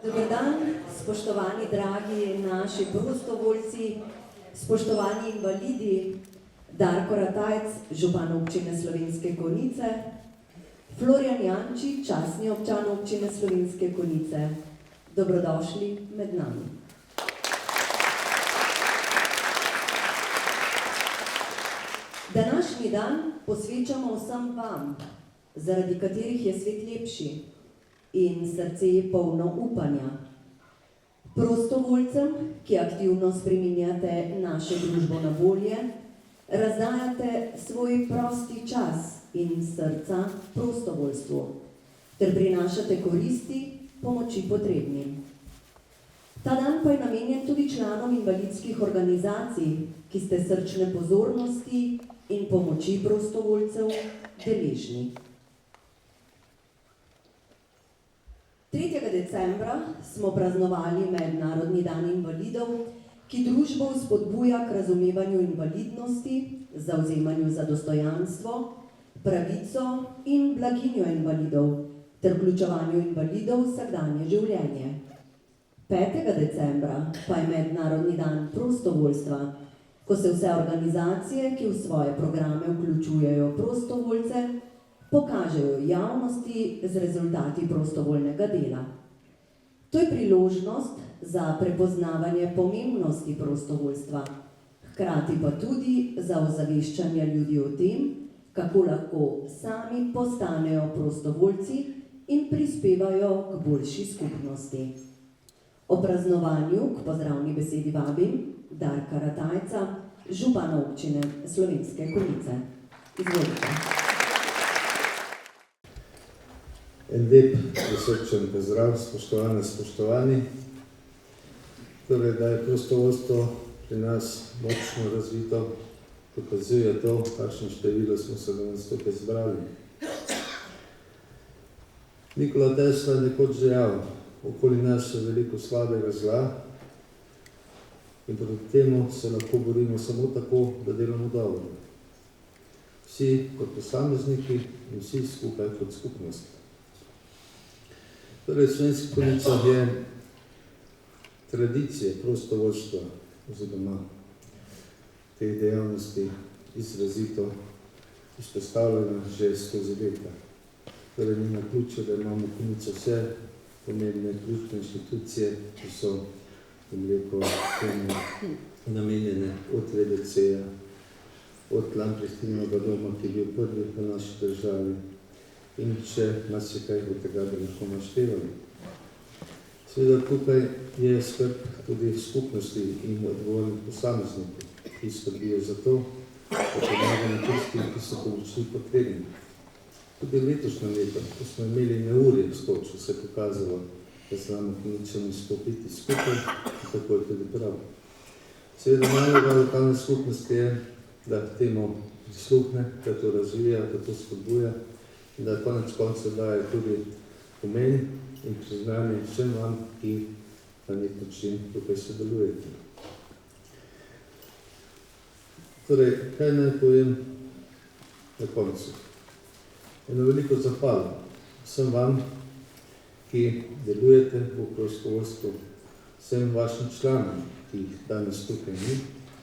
Dober dan, spoštovani dragi naši prostovoljci, spoštovani invalidi, Darko Ratajc, župan občine Slovenske Konjice, Florjan Jančič, častni občan občine Slovenske Konjice. Dobrodošli med nami. Današnji dan posvečamo vsem vam, zaradi katerih je svet lepši in srce je polno upanja. Prostovoljcem, ki aktivno spreminjate našo družbo na bolje, razdajate svoj prosti čas in srca prostovoljstvu, ter prinašate koristi pomoči potrebnim. Ta dan pa je namenjen tudi članom invalidskih organizacij, ki ste srčne pozornosti in pomoči prostovoljcev deležni. 3. decembra smo praznovali Mednarodni dan invalidov, ki družbo spodbuja k razumevanju invalidnosti, zavzemanju za dostojanstvo, pravico in blaginjo invalidov ter vključevanju invalidov v vsakdanje življenje. 5. decembra pa je Mednarodni dan prostovoljstva, ko se vse organizacije, ki v svoje programe vključujejo prostovoljce, pokažejo javnosti z rezultati prostovoljnega dela. To je priložnost za prepoznavanje pomembnosti prostovoljstva, hkrati pa tudi za ozaveščanje ljudi o tem, kako lahko sami postanejo prostovoljci in prispevajo k boljši skupnosti. O praznovanju k pozdravni besedi vabim Darka Ratajca, župana občine Slovenske Konjice. Izvolite. En lep prisrčen pozdrav, spoštovane, spoštovani. Torej, da je prostovoljstvo pri nas močno razvito, dokazuje to, kakšno število smo se danes tukaj zbrali. Nikola Tesla je nekoč dejal, okoli nas je veliko slabega zla in proti temu se lahko borimo samo tako, da delamo dobro. Vsi kot posamezniki in vsi skupaj kot skupnost. Torej, Slovenska Konjica je tradicije prostovoljstva oziroma te dejavnosti izrazito izpostavljena že skozi leta. Torej, ni naključje, da imamo v Konjici vse pomembne ključne inštitucije, ki so temu namenjene od VDC-ja, od Lamprechtnega doma, ki je bil prvi v naši državi, in če nas je kaj od tega, da lahko naštevali. Seveda tukaj je skrb tudi skupnosti in odgovornih posameznikov, ki skrbijo za to, da pomagamo tistim, ki so pomoči potrebni. Tudi letošnje leto, ko smo imeli neurje skočil, se je pokazalo, da znamo Konjičani stopiti skupaj, in tako je tudi prav. Seveda naloga lokalne skupnosti je, da temu prisluhne, da to razvija, da to spodbuja, in da konec koncev daje tudi pomen in priznanje vsem vam, ki na nek način tukaj sodelujete. Torej, kaj naj povem na koncu? Eno veliko zahvalo vsem vam, ki delujete v prostovoljstvu, vsem vašim članom, ki jih danes tukaj ni,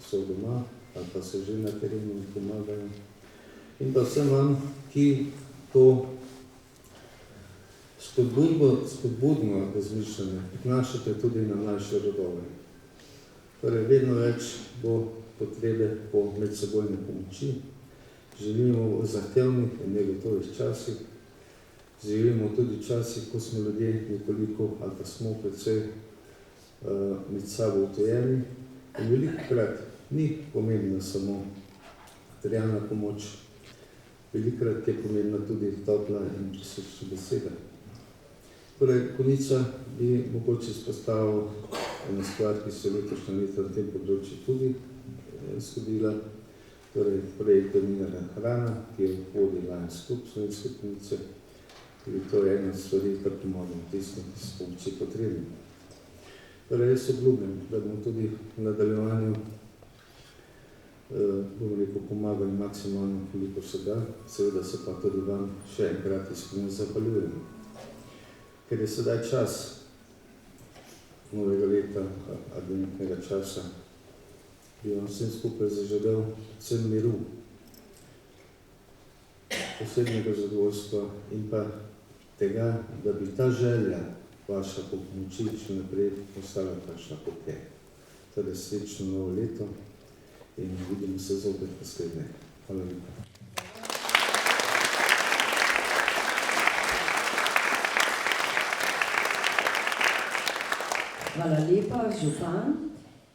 so doma ali pa so že na terenu in pomagajo, in pa vsem vam, ki to spodbudno razmišljanje vnašate tudi na mlajše rodove. Torej, vedno več bo potrebe po medsebojni pomoči. Živimo v zahtevnih in negotovih časih. Živimo tudi časih, ko smo ljudje nekoliko ali pa smo predvsej med sabo utojeni. In velikokrat ni pomembna samo materialna pomoč, velikokrat je pomembna tudi topla in prisrčna beseda. Torej, Konjica bi mogoče izpostavil eno stvar, ki se letošnje leto na tem področju tudi zgodila. Torej, projekt Donirana hrana, ki je vodi Lions Club Slovenske Konjice. To je ena stvari, kar pomagamo tistim, ki so pomoči potrebni. Torej, jaz obljubim, da bomo tudi v nadaljevanju pomagali maksimalno, koliko se da. Seveda se pa tudi vam še enkrat iskreno zahvaljujem. Ker je sedaj čas, novega leta, adventnega časa, bi vam vsem skupaj zaželel predvsem miru, posebnega zadovoljstva in pa tega, da bi ta želja vaša po pomoči še naprej ostala takšna kot je. Torej srečno novo leto in vidimo se zopet naslednje. Hvala lepa. Hvala lepa, župan.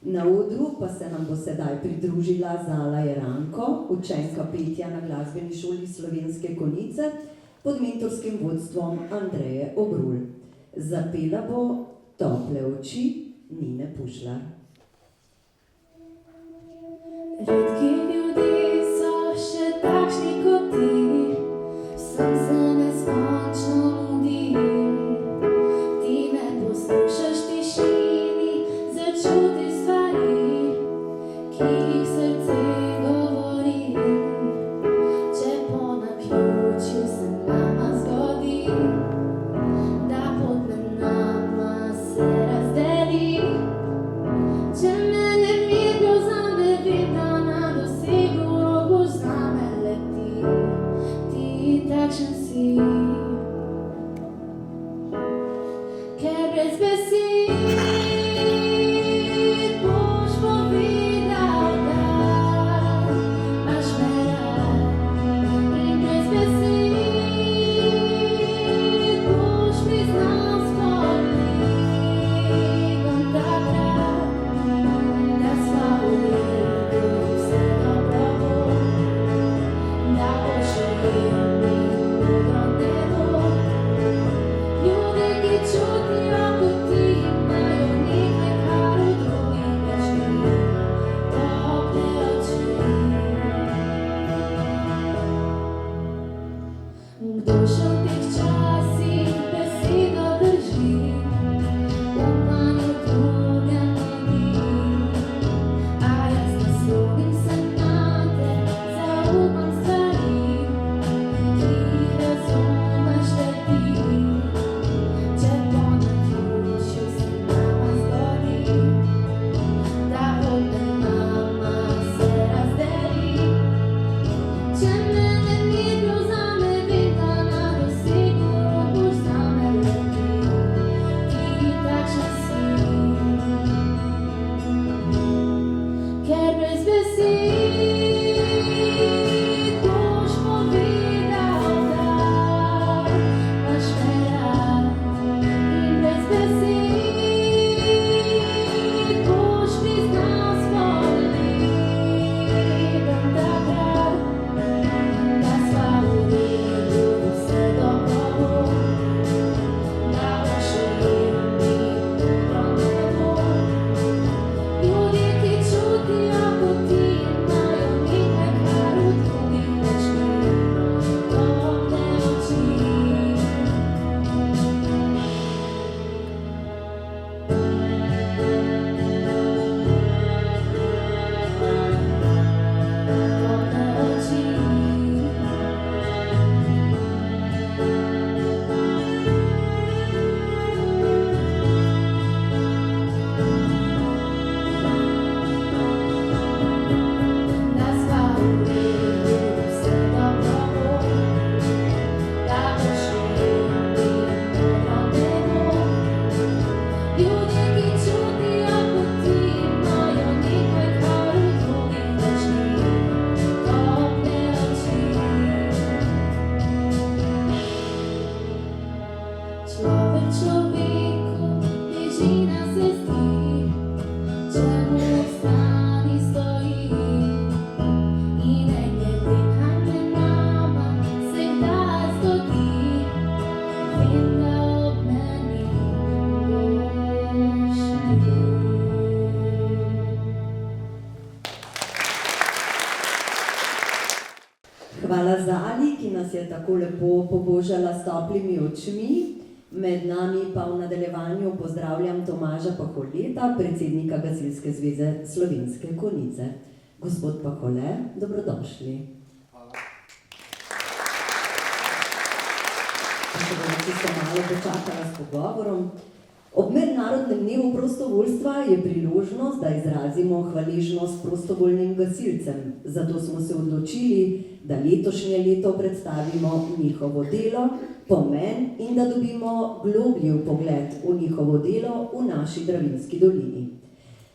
Na odru pa se nam bo sedaj pridružila Zala Jeranko, učenka petja na Glasbeni šoli Slovenske Konjice pod mentorskim vodstvom Andreje Obrul. Zapela bo Tople oči Nine Pušlar. Redki ljudje so še takšni kot ti, vsem se neskončno mudi. Ti me poslušaš v tišini, začutiš stvari, ki jih srce govori. Če po naključju se nama zgodi, da pot med nama se razdeli. Če mene mirno vzame, vem, da na dosegu boš zame leti. Ti takšen si, ker brez besed boš povedal, da imaš me rad. In brez besed boš priznal s pogledom takrat, da sva v redu, vse dobro bo, da boš imel modro nebo. Ljudje, ki čutijo kot ti, imajo nekaj, kar v drugih več ni, tople oči. Kdo še v teh časih besedo drži, upanju druge ljudi. A jaz naslonim se nate, zaupam stvari, ki jih razumeš le ti. Če po naključju se nama zgodi, da pot med nama se razdeli. Če mene mirno vzame, vem, da na dosegu boš zame leti. Ti takšen si, ker brez besed boš povedal, da imaš me rad. In brez besed boš priznal s pogledom takrat, da sva v redu, vse dobro bo, da boš imel modro nebo. Ljudje, ki čutijo kot ti, imajo nekaj, kar v drugih več ni, tople oči. Tople oči. Da sva v redu, vse dobro bo, da boš imel modro nebo. Ljudje, ki čutijo kot ti, imajo nekaj, kar v drugih več ni, tople oči. Človek človeku bližina se zdi, če mu ob strani stoji. In ne glede, kaj med nama se kdaj zgodi, vem, da ob meni boš ti. Hvala Zali, ki nas je tako lepo pobožala s toplimi očmi. Med nami pa v nadaljevanju pozdravljam Tomaža Paholeta, predsednika Gasilske zveze Slovenske Konjice. Gospod Pahole, dobrodošli. Pa še bomo čisto malo počakala s pogovorom. Ob mednarodnem dnevu prostovoljstva je priložnost, da izrazimo hvaležnost prostovoljnim gasilcem. Zato smo se odločili, da letošnje leto predstavimo njihovo delo, pomen in da dobimo globlji vpogled v njihovo delo v naši Dravinjski dolini.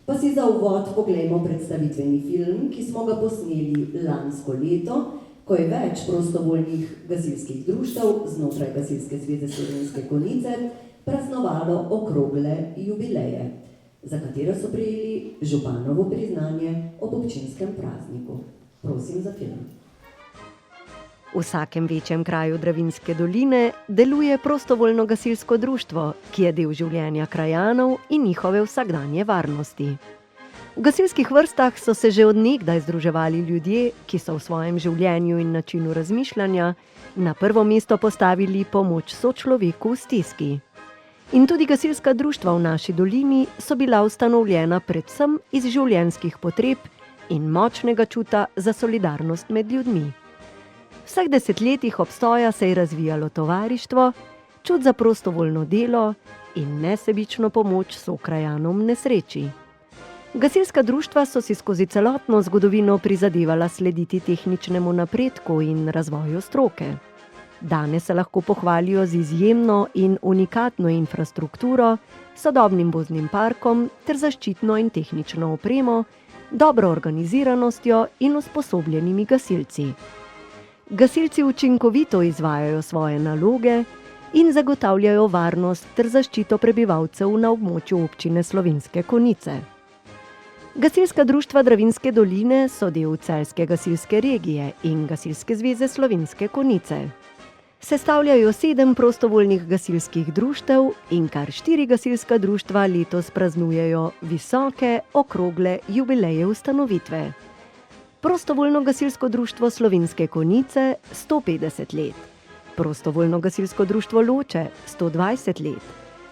Pa si za uvod poglejmo predstavitveni film, ki smo ga posneli lansko leto, ko je več prostovoljnih gasilskih društev znotraj Gasilske zveze Slovenske Konjice praznovalo okrogle jubileje, za katero so prejeli županovo priznanje ob občinskem prazniku. Prosim za film. V vsakem večjem kraju Dravinjske doline deluje prostovoljno gasilsko društvo, ki je del življenja krajanov in njihove vsakdanje varnosti. V gasilskih vrstah so se že od nekdaj združevali ljudje, ki so v svojem življenju in načinu razmišljanja na prvo mesto postavili pomoč sočloveku v stiski. In tudi gasilska društva v naši dolini so bila ustanovljena predvsem iz življenjskih potreb in močnega čuta za solidarnost med ljudmi. V vseh desetletjih obstoja se je razvijalo tovarištvo, čut za prostovoljno delo in nesebično pomoč sokrajanom v nesreči. Gasilska društva so si skozi celotno zgodovino prizadevala slediti tehničnemu napredku in razvoju stroke. Danes se lahko pohvalijo z izjemno in unikatno infrastrukturo, sodobnim voznim parkom ter zaščitno in tehnično opremo, dobro organiziranostjo in usposobljenimi gasilci. Gasilci učinkovito izvajajo svoje naloge in zagotavljajo varnost ter zaščito prebivalcev na območju občine Slovenske Konjice. Gasilska društva Dravinjske doline so del Celjske gasilske regije in Gasilske zveze Slovenske Konjice. Sestavljajo 7 prostovoljnih gasilskih društev in kar 4 gasilska društva letos praznujejo visoke, okrogle jubileje ustanovitve. Prostovoljno gasilsko društvo Slovenske Konjice 150 let, Prostovoljno gasilsko društvo Loče 120 let,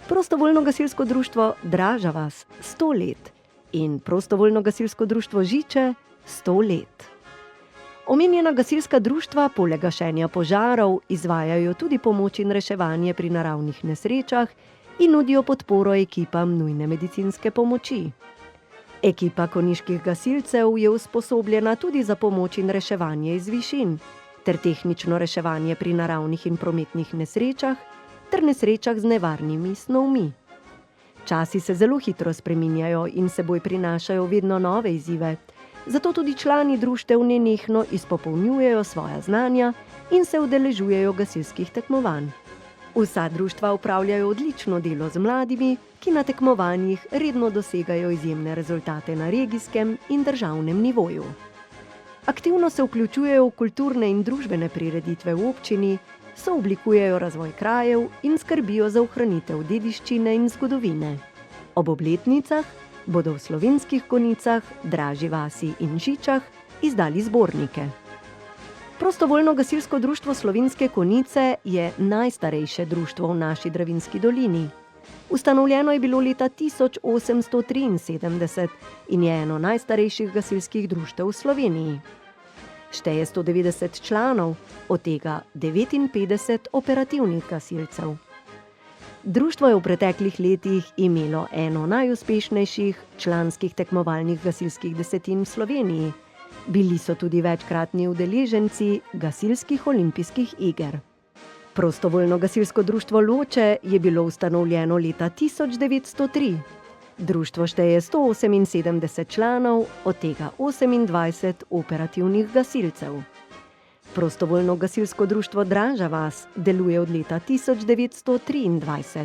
Prostovoljno gasilsko društvo Draža vas 100 let in Prostovoljno gasilsko društvo Žiče 100 let. Omenjena gasilska društva poleg gašenja požarov izvajajo tudi pomoč in reševanje pri naravnih nesrečah in nudijo podporo ekipam nujne medicinske pomoči. Ekipa konjiških gasilcev je usposobljena tudi za pomoč in reševanje iz višin, ter tehnično reševanje pri naravnih in prometnih nesrečah ter nesrečah z nevarnimi snovmi. Časi se zelo hitro spreminjajo in seboj prinašajo vedno nove izzive, zato tudi člani društev nenehno izpopolnjujejo svoja znanja in se udeležujejo gasilskih tekmovanj. Vsa društva upravljajo odlično delo z mladimi, ki na tekmovanjih redno dosegajo izjemne rezultate na regijskem in državnem nivoju. Aktivno se vključujejo v kulturne in družbene prireditve v občini, sooblikujejo razvoj krajev in skrbijo za ohranitev dediščine in zgodovine. Ob obletnicah bodo v Slovenskih Konjicah, Draži vasi in Žičah izdali zbornike. Prostovoljno gasilsko društvo Slovenske Konjice je najstarejše društvo v naši Dravinjski dolini. Ustanovljeno je bilo leta 1873 in je eno najstarejših gasilskih društev v Sloveniji. Šteje 190 članov, od tega 59 operativnih gasilcev. Društvo je v preteklih letih imelo eno najuspešnejših članskih tekmovalnih gasilskih desetin v Sloveniji. Bili so tudi večkratni udeleženci gasilskih olimpijskih iger. Prostovoljno gasilsko društvo Loče je bilo ustanovljeno leta 1903. Društvo šteje 178 članov, od tega 28 operativnih gasilcev. Prostovoljno gasilsko društvo Draža vas deluje od leta 1923.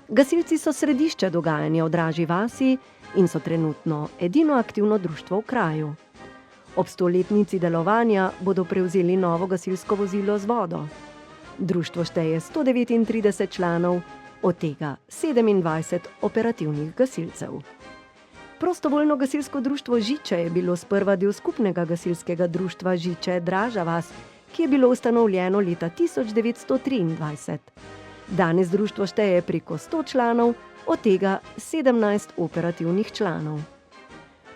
Gasilci so središče dogajanja v Draži vasi in so trenutno edino aktivno društvo v kraju. Ob 100-letnici delovanja bodo prevzeli novo gasilsko vozilo z vodo. Društvo šteje 139 članov, od tega 27 operativnih gasilcev. Prostovoljno gasilsko društvo Žiče je bilo sprva del skupnega gasilskega društva Žiče Draža vas, ki je bilo ustanovljeno leta 1923. Danes društvo šteje preko 100 članov, od tega 17 operativnih članov.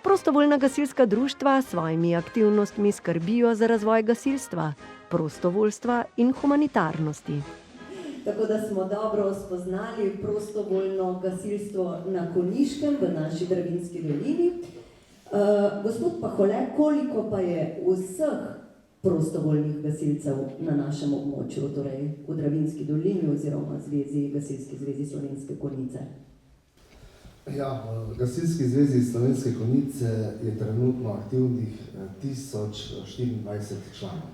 Prostovoljna gasilska društva s svojimi aktivnostmi skrbijo za razvoj gasilstva, prostovoljstva in humanitarnosti. tako da smo dobro spoznali prostovoljno gasilstvo na Konjiškem v naši Dravinjski dolini. Gospod Pahole, koliko pa je vseh prostovoljnih gasilcev na našem območju, torej v Dravinjski dolini oziroma Gasilski zvezi Slovenske Konjice? Ja, v Gasilski zvezi Slovenske Konjice je trenutno aktivnih 1024 članov.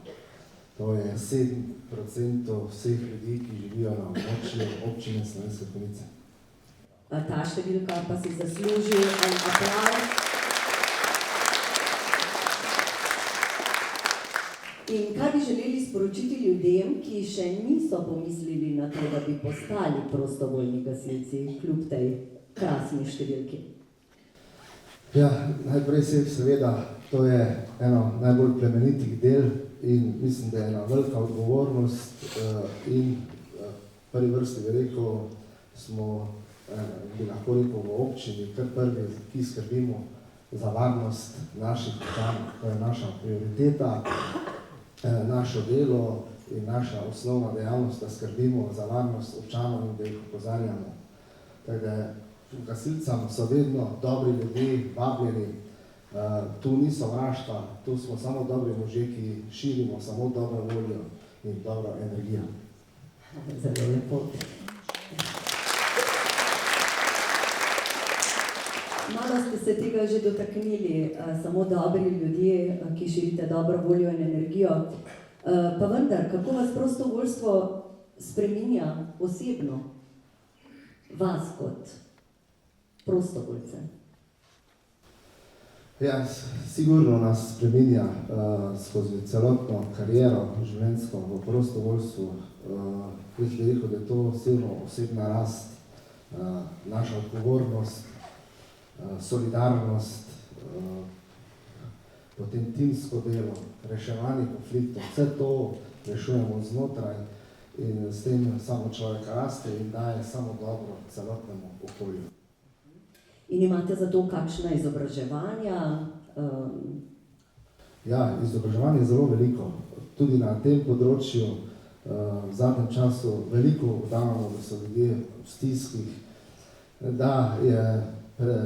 To je 7% vseh ljudi, ki živijo na območju občine Slovenske Konjice. Ta številka pa si zasluži en aplavz. In kaj bi želeli sporočiti ljudem, ki še niso pomislili na to, da bi postali prostovoljni gasilci, kljub tej krasni številki? Ja, najprej seveda, to je eno najbolj plemenitih del in mislim, da je ena velika odgovornost in prvi vrsti bi rekel, smo, bi lahko rekel, v občini kar prvi, ki skrbimo za varnost naših občanov. To je naša prioriteta, naše delo in naša osnovna dejavnost, da skrbimo za varnost občanov in da jih opozarjamo. Tako da gasilcem so vedno dobri ljudje, vabljeni, tu ni sovraštva, tu smo samo dobri možje, ki širimo samo dobro voljo in dobro energijo. Zelo lepo. Malo ste se tega že dotaknili, samo dobri ljudje, ki širite dobro voljo in energijo. Pa vendar, kako vas prostovoljstvo spreminja osebno, vas kot prostovoljce? Ja, sigurno nas spreminja skozi celotno kariero življenjsko v prostovoljstvu. Jaz bi rekel, da je to osebna rast, naša odgovornost, solidarnost, potem timsko delo, reševanje konfliktov, vse to rešujemo znotraj in s tem samo človek raste in daje samo dobro celotnemu okolju. In imate za to kakšna izobraževanja? Ja, izobraževanje je zelo veliko. Tudi na tem področju v zadnjem času veliko vdavamo, da so ljudje v stiskih, da je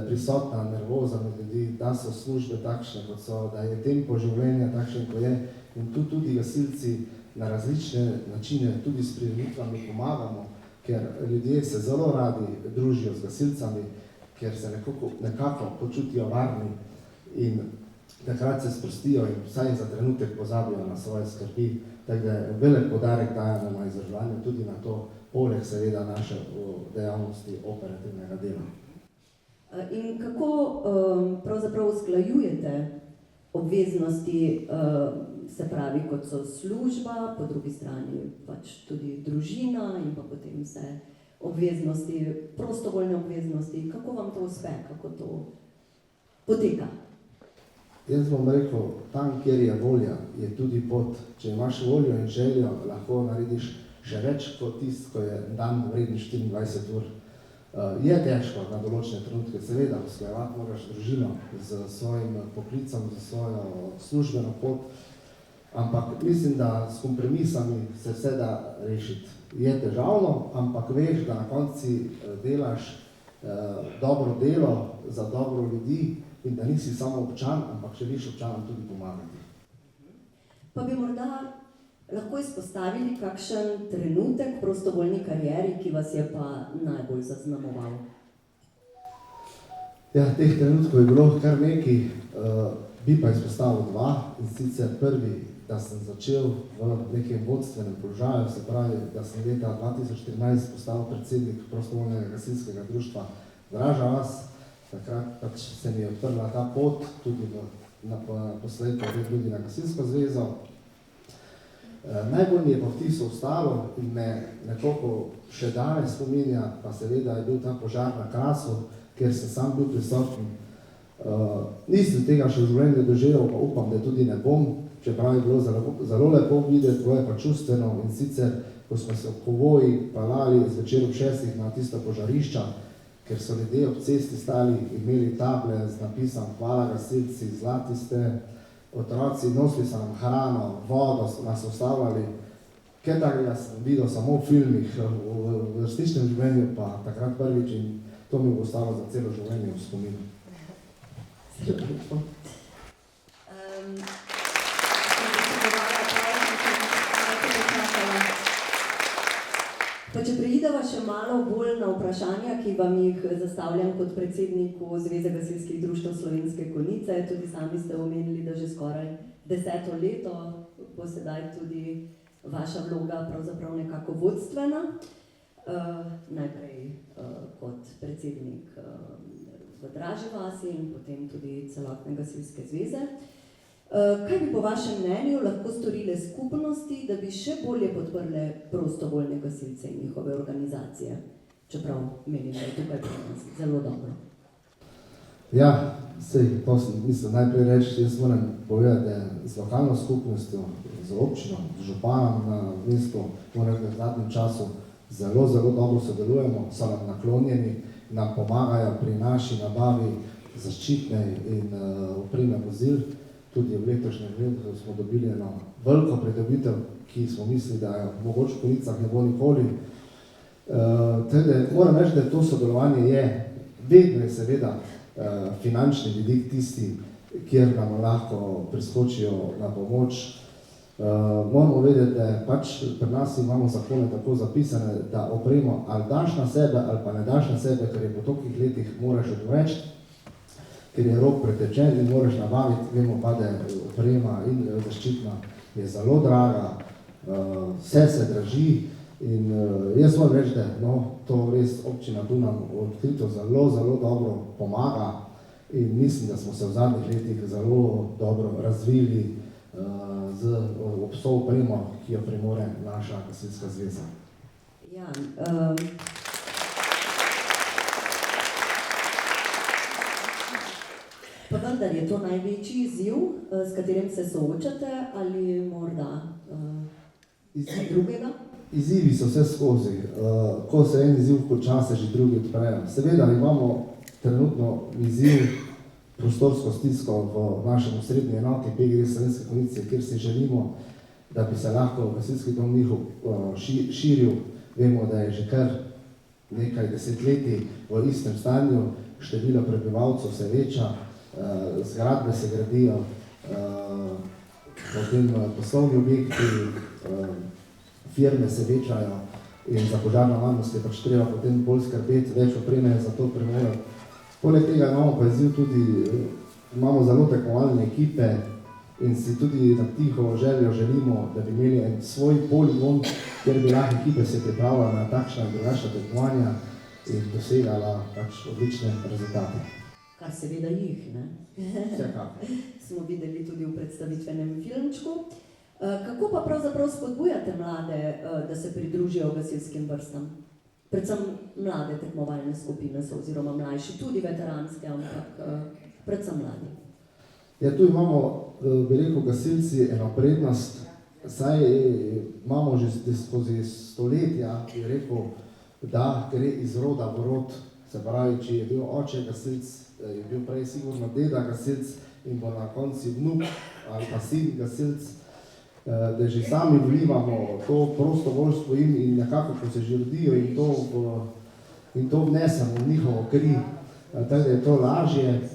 prisotna nervoza med ljudi, da so službe takšne, kot so, da je tempo življenja takšen, kot je. In tu tudi gasilci na različne načine, tudi s prireditvami pomagamo, ker ljudje se zelo radi družijo z gasilcami, ker se nekako počutijo varni in takrat se sprostijo in vsaj za trenutek pozabijo na svoje skrbi. Tako da velik poudarek dajemo na izobraževanje, tudi na to, poleg seveda naše dejavnosti operativnega dela. In kako pravzaprav usklajujete obveznosti, se pravi, kot so služba, po drugi strani pač tudi družina in pa potem vse obveznosti, prostovoljne obveznosti. Kako vam to uspe, kako to poteka? Jaz bom rekel, tam, kjer je volja, je tudi pot. Če imaš voljo in željo, lahko narediš še več kot tisto, ko je dan vreden 24 ur. Je težko na določene trenutke, seveda, usklajevati moraš družino z svojim poklicom, z svojo službeno pot, ampak mislim, da s kompromisami se vse da rešiti. Je težavno, ampak veš, da na konci delaš dobro delo za dobro ljudi in da nisi samo občan, ampak želiš občanom tudi pomagati. Pa bi morda lahko izpostavili kakšen trenutek v prostovoljni karieri, ki vas je pa najbolj zaznamoval? Ja, teh trenutkov je bilo kar nekaj, bi pa izpostavil dva, in sicer prvi, da sem začel v nekem vodstvenem položaju, se pravi, da sem leta 2014 postal predsednik prostovoljnega gasilskega društva Draža vas. Takrat pač se mi je odprla ta pot, tudi posledno tudi na Gasilsko zvezo. Najbolj mi je pa vtis ostalo in me nekako še danes spominja, pa seveda je bil ta požar na Krasu, kjer sem sam bil prisoten. Nisem tega še v življenju doživel, pa upam, da tudi ne bom, čeprav je bilo zelo lepo videti, bilo je pa čustveno in sicer, ko smo se v Kovoji palali zvečer ob 6 na tisto požarišča, ker so ljudje ob cesti stali, imeli table z napisom Hvala gasilci, zlati ste, otroci nosili so nam hrano, vodo, nas ustavljali Kaj takega sem videl samo v filmih, v resničnem življenju pa takrat prvič in to mi bo ostalo za celo življenje v spominu. Zelo lepo. Pa če preideva še malo bolj na vprašanja, ki vam jih zastavljam kot predsedniku Zveze gasilskih društev Slovenske Konjice, tudi sami ste omenili, da že skoraj 10. leto bo sedaj tudi vaša vloga pravzaprav nekako vodstvena, najprej kot predsednik v Draži vasi in potem tudi celotne gasilske zveze. Kaj bi po vašem mnenju lahko storile skupnosti, da bi še bolje podprle prostovoljne gasilce in njihove organizacije? Čeprav menim, da je tukaj pri nas zelo dobro. Ja, sej, to mislim najprej reči, jaz moram povedati, da z lokalno skupnostjo, z občino, z županom na mestu, moram reči, v zadnjem času zelo dobro sodelujemo, so nam naklonjeni, nam pomagajo pri naši nabavi zaščitne in opreme vozil. Tudi v letošnjem letu smo dobili eno veliko pridobitev, ki smo mislili, da je mogoče v Konjicah ne bo nikoli. Moram reči, da to sodelovanje je, vedno je seveda finančni vidik tisti, kjer nam lahko priskočijo na pomoč. Moramo vedeti, da pač pri nas imamo zakone tako zapisane, da opremo ali daš na sebe ali pa ne daš na sebe, ker je po tolikih letih moraš odveč, ker je rok pretečen in moraš nabaviti, vemo pa, da oprema in zaščitna je zelo draga, vse se draži in jaz moram reči, da to res občina tu nam odkrito zelo dobro pomaga in mislim, da smo se v zadnjih letih zelo dobro razvili z vso opremo, ki jo premore naša gasilska zveza. Ja, pa vendar je to največji izziv, s katerim se soočate, ali morda kaj drugega? Izzivi so vse skozi. Ko se en izziv konča, se že drugi odprejo. Seveda imamo trenutno izziv prostorsko stisko v našem osrednji enoti PGD Slovenske Konjice, kjer si želimo, da bi se lahko gasilski dom njihov širil. Vemo, da je že kar nekaj desetletij v istem stanju, število prebivalcev se veča, zgradbe se gradijo, potem poslovni objekti, firme se večajo in za požarno varnost je pač treba potem bolj skrbeti, več opreme za to premorati. Poleg tega imamo pa izziv tudi, imamo zelo tekmovalne ekipe in si tudi na tiho željo želimo, da bi imeli en svoj poligon, kjer bi lahko ekipe se pripravila na takšna in drugačna tekmovanja in dosegala pač odlične rezultate. Kar seveda jih, ne? Vsekakor. Smo videli tudi v predstavitvenem filmčku. Kako pa pravzaprav spodbujate mlade, da se pridružijo gasilskim vrstam? Predvsem mlade tekmovalne skupine so oziroma mlajši, tudi veteranske, ampak predvsem mladi. Ja, tu imamo, bi rekel, gasilci eno prednost, saj imamo že skozi stoletja, bi rekel, da gre iz roda v rod, se pravi, če je bil oče gasilc, je bil prej sigurno deda gasilc in bo na konci vnuk ali pa sin gasilc, da že sami vlivamo to prostovoljstvo in nekako, ko se že rodijo in to vnesemo v njihovo kri, tako da je to lažje.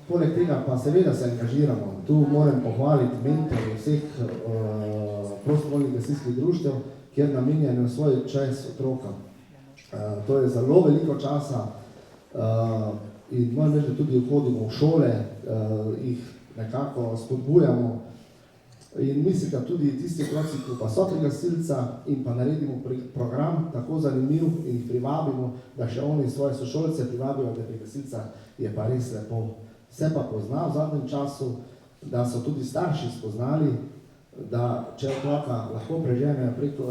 Poleg tega pa seveda se angažiramo. Tu moram pohvaliti mentorje vseh prostovoljnih gasilskih društev, kjer namenjajo svoj čas otrokom. To je zelo veliko časa in moram reči, da tudi hodimo v šole, jih nekako spodbujamo. In mislim, da tudi tisti otroci, ki pa so pri gasilca in pa naredimo program tako zanimiv in jih privabimo, da še oni svoje sošolce privabijo, da pri gasilca je pa res lepo. Se pa pozna v zadnjem času, da so tudi starši spoznali, da če otroka lahko preženejo preko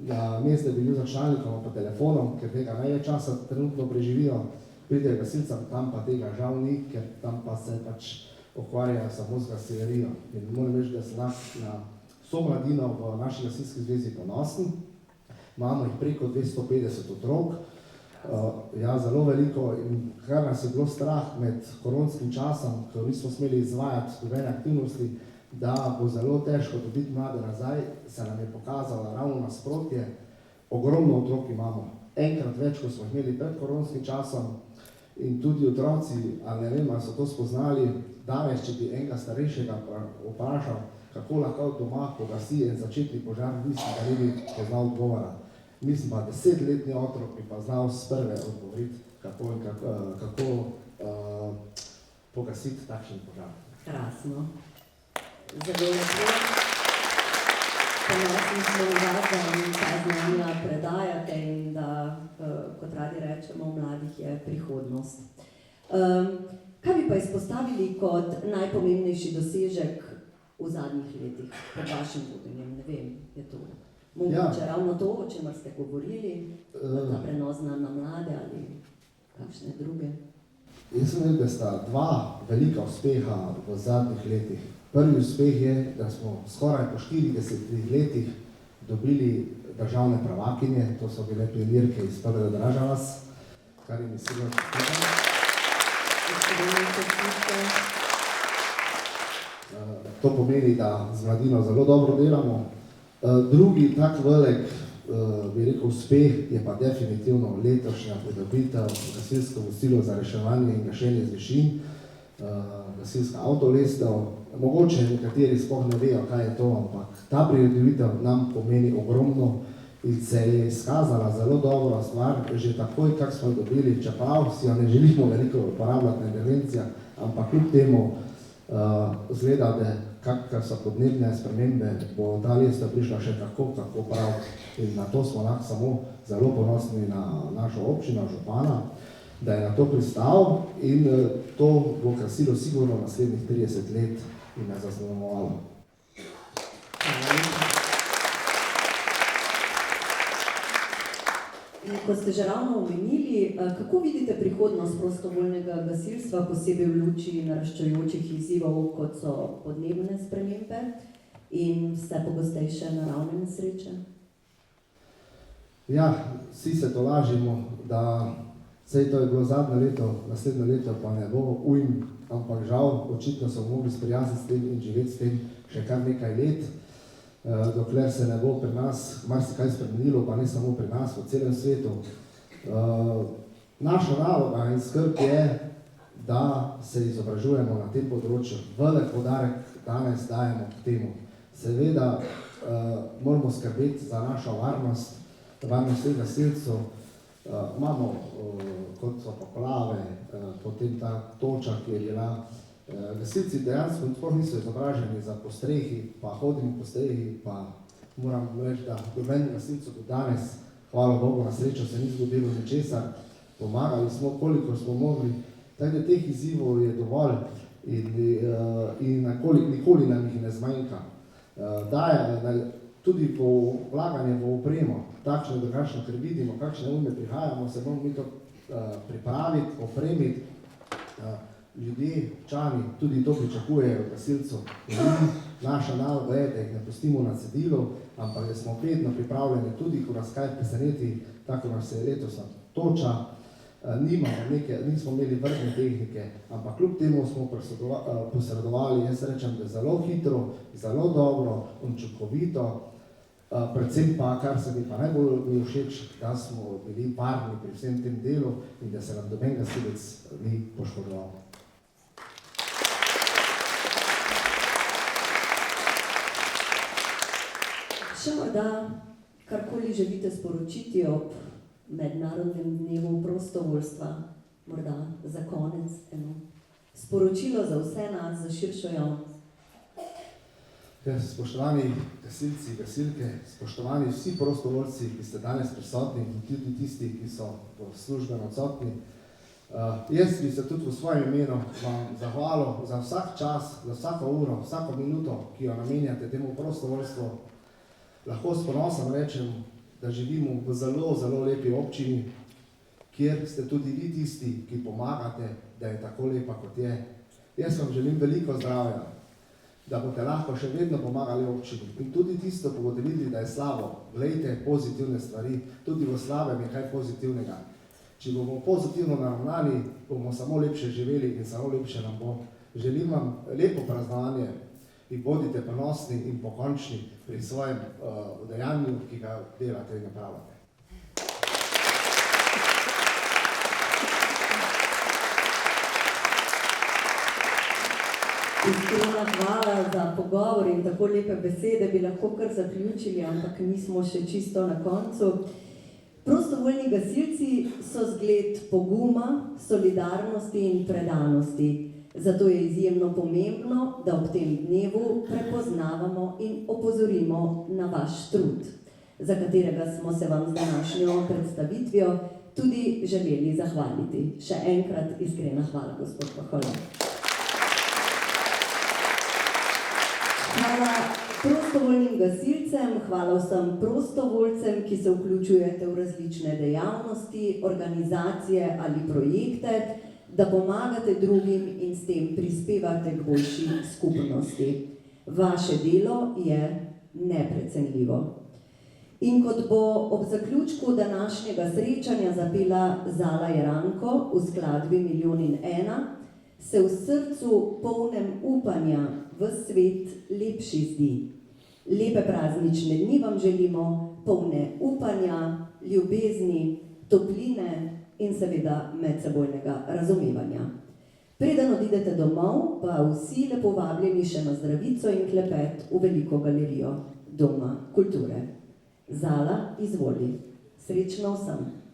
na mesto, da bi bil za računalnikom pa telefonom, ker tega največ časa trenutno preživijo, pridejo gasilcem, tam pa tega žal ni, ker tam pa se pač ukvarjajo samo z gasilerijo. In moram reči, da sem na vso mladino v naši gasilski zvezi ponosen. Imamo jih preko 250 otrok, ja, zelo veliko in kar nas je bilo strah med koronskim časom, ko nismo smeli izvajati nobene aktivnosti, da bo zelo težko dobiti mlade nazaj, se nam je pokazalo ravno nasprotje. Ogromno otrok imamo, enkrat več, kot smo imeli pred koronskim časom, in tudi otroci, ali ne vem, ali so to spoznali, danes, če bi enega starejšega vprašal, kako lahko doma pogasi en začetni požar, mislim, da ne bi poznal odgovora. Mislim pa, 10-letni otrok bi pa znal s prve odgovoriti, kako pogasiti takšen požar. Krasno. Zelo lepo. Ponosni smo na vas, da nam ta znanja predajate in da, kot radi rečemo, mladih je prihodnost. Kaj bi pa izpostavili kot najpomembnejši dosežek v zadnjih letih, pod vašim vodenjem? Ne vem, je to mogoče ravno to, o čemer ste govorili, ta prenos na mlade ali kakšne druge? Jaz sem rekel, da sta dva velika uspeha v zadnjih letih. Prvi uspeh je, da smo skoraj po 40 letih dobili državne prvakinje, to so bile pionirke iz prvega Dražavas, kar je mislilo to pomeni, da z mladino zelo dobro delamo. Drugi tak velik, bi rekel, uspeh je pa definitivno letošnja pridobitev gasilsko vozilo za reševanje in gašenje z višin, gasilska avtolestev. Mogoče nekateri sploh ne vejo, kaj je to, ampak ta pridobitev nam pomeni ogromno in se je izkazala zelo dobra stvar, že takoj, kak smo dobili, čeprav si jo ne želimo veliko uporabljati na intervencijah, ampak kljub temu zgleda, da kakor so podnebne spremembe, bo ta lestev prišla še kako prav in na to smo lahko samo zelo ponosni na našo občino, župana, da je na to pristal in to bo krasilo sigurno naslednjih 30 let in nas zaznamovalo. Ko ste že ravno omenili, kako vidite prihodnost prostovoljnega gasilstva, posebej v luči naraščajočih izzivov, kot so podnebne spremembe in vse pogostejše naravne nesreče? Ja, vsi se tolažimo, da sej to je bilo zadnje leto, naslednje leto pa ne bo ujm, ampak žal, očitno so mogli sprijazniti s tem in živeti s tem še kar nekaj let, dokler se ne bo pri nas marsikaj spremenilo, pa ne samo pri nas, v celem svetu. Naša naloga in skrb je, da se izobražujemo na tem področju. Velik poudarek danes dajemo k temu. Seveda moramo skrbeti za našo varnost vseh gasilcev. Imamo, kot so poplave, potem ta toča, ki je bila. Gasilci dejansko sploh niso izobraženi za postrehi, pa hodimo po strehi, pa moram reči, da noben gasilcev do danes, hvala Bogu, na srečo se ni zgodilo ničesar, pomagali smo, koliko smo mogli, tako da teh izzivov je dovolj in nikoli nam jih ne zmanjka. Tudi po vlaganju v opremo, takšno drugačno, ker vidimo, kakšne ujme prihajamo, se bomo mi to pripraviti, opremiti. Ljudje, občani, tudi to pričakujejo od gasilcev. Naša naloga je, da jih ne pustimo na cedilu, ampak da smo vedno pripravljeni, tudi ko nas kaj preseneti, tako nas je letos toča, nismo imeli vrtne tehnike, ampak kljub temu smo posredovali, jaz rečem, da zelo hitro, zelo dobro, učinkovito, predvsem pa, kar se mi pa najbolj všeč, da smo bili varni pri vsem tem delu in da se nam noben gasilec ni poškodoval. Še morda karkoli želite sporočiti ob mednarodnem dnevu prostovoljstva, morda za konec eno sporočilo za vse nas, za širšo javnost. Spoštovani gasilci, gasilke, spoštovani vsi prostovoljci, ki ste danes prisotni in tudi tisti, ki so v službeno odsotni. Jaz bi se tudi v svojem imenu vam zahvalil za vsak čas, za vsako uro, vsako minuto, ki jo namenjate temu prostovoljstvu. Lahko s ponosom rečem, da živimo v zelo, zelo lepi občini, kjer ste tudi vi tisti, ki pomagate, da je tako lepa, kot je. Jaz vam želim veliko zdravja, da boste lahko še vedno pomagali občini. In tudi tisto, ko boste videli, da je slabo, glejte pozitivne stvari, tudi v slabem je kaj pozitivnega. Če bomo pozitivno naravnani, bomo samo lepše živeli in samo lepše nam bo. Želim vam lepo praznovanje in bodite ponosni in pokončni pri svojem dejanju, ki ga delate in napravljate. Iskrena hvala za pogovor in tako lepe besede, bi lahko kar zaključili, ampak nismo še čisto na koncu. Prostovoljni gasilci so zgled poguma, solidarnosti in predanosti. Zato je izjemno pomembno, da ob tem dnevu prepoznavamo in opozorimo na vaš trud, za katerega smo se vam z današnjo predstavitvijo tudi želeli zahvaliti. Še enkrat iskrena hvala, gospod Pahola. Hvala prostovoljnim gasilcem, hvala vsem prostovoljcem, ki se vključujete v različne dejavnosti, organizacije ali projekte, da pomagate drugim in s tem prispevate k boljši skupnosti. Vaše delo je neprecenljivo. In kot bo ob zaključku današnjega srečanja zapela Zala Jeranko v skladbi Milijon in ena, se v srcu polnem upanja v svet lepši zdi. Lepe praznične dni vam želimo, polne upanja, ljubezni, topline in seveda medsebojnega razumevanja. Preden odidete domov, pa vsi lepo vabljeni še na zdravico in klepet v veliko galerijo Doma kulture. Zala, izvoli. Srečno vsem!